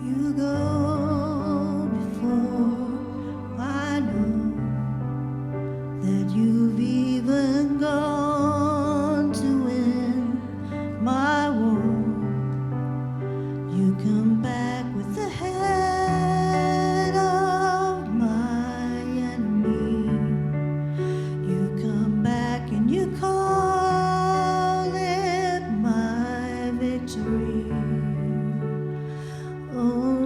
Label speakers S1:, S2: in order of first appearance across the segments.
S1: You go before I know that you've even gone to win my war. You come back with the head of my enemy. You come back and you call it my victory. Oh.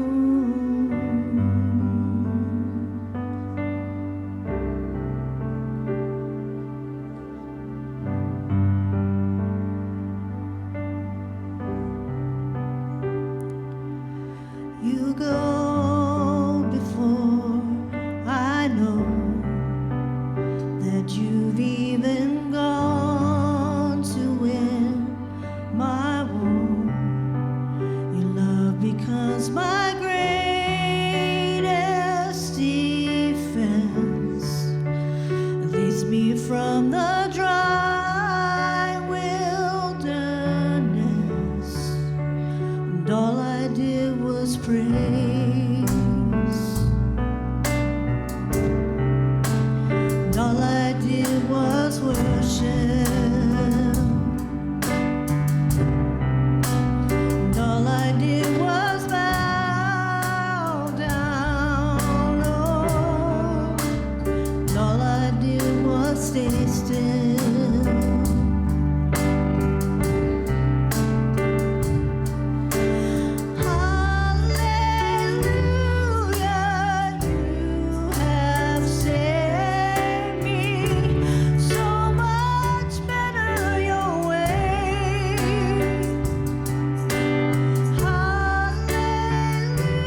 S1: You go before I know that you've even gone to win my war. Your love becomes my greatest defense. It leads me from the dry wilderness, and all I did was praise. And all I did was worship. And all I did was bow down. Oh, and all I did was stay still. Hallelujah, you have saved me. So much better your way.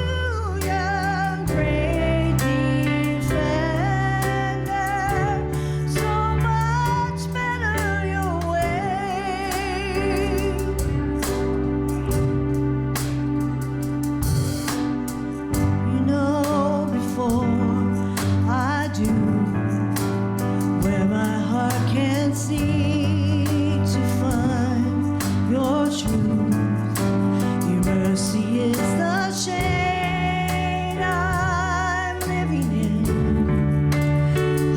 S1: Hallelujah, great defender. So much better your way. You know before I do where my heart can see to find your truth. Your mercy is the shade I'm living in.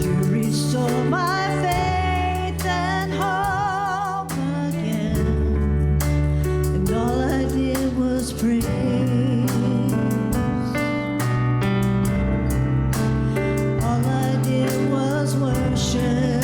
S1: You restore my faith and hope again. And all I did was praise. All I did was worship.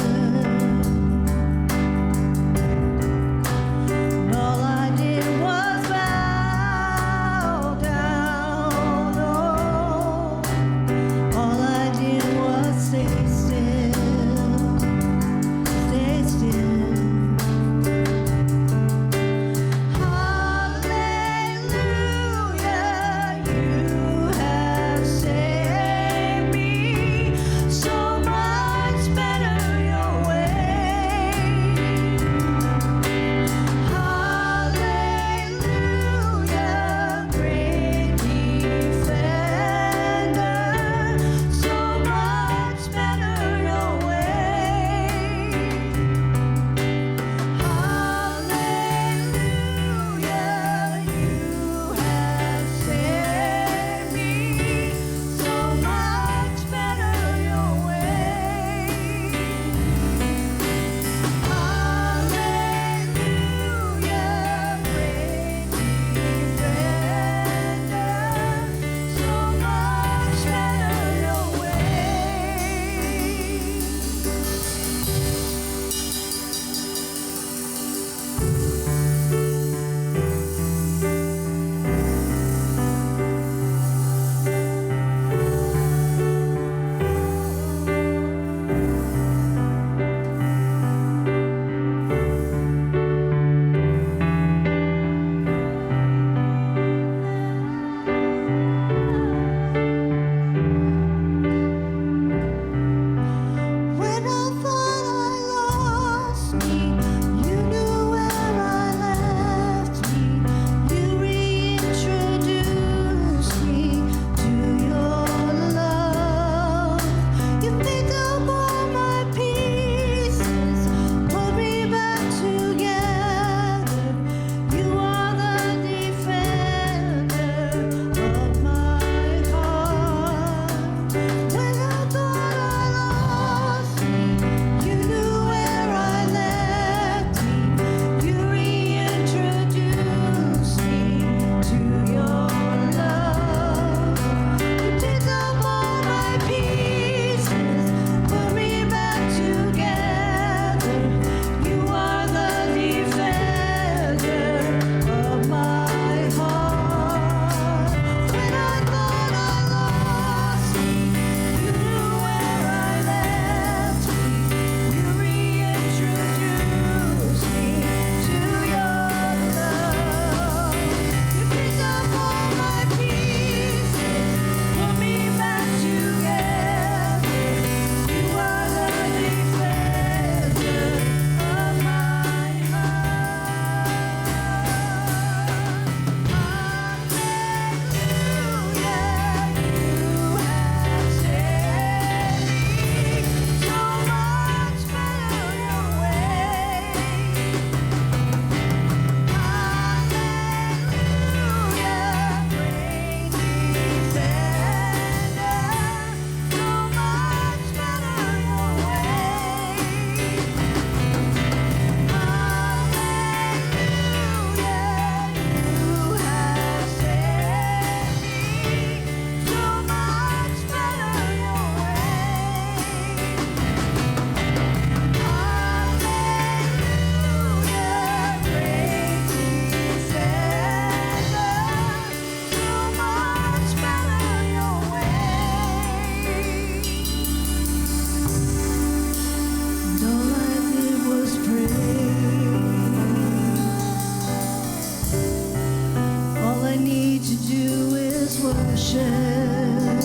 S1: ocean.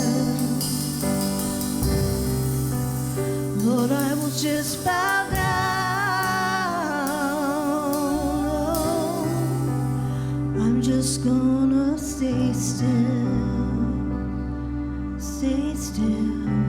S1: Lord, I will just bow down. I'm just gonna stay still, stay still.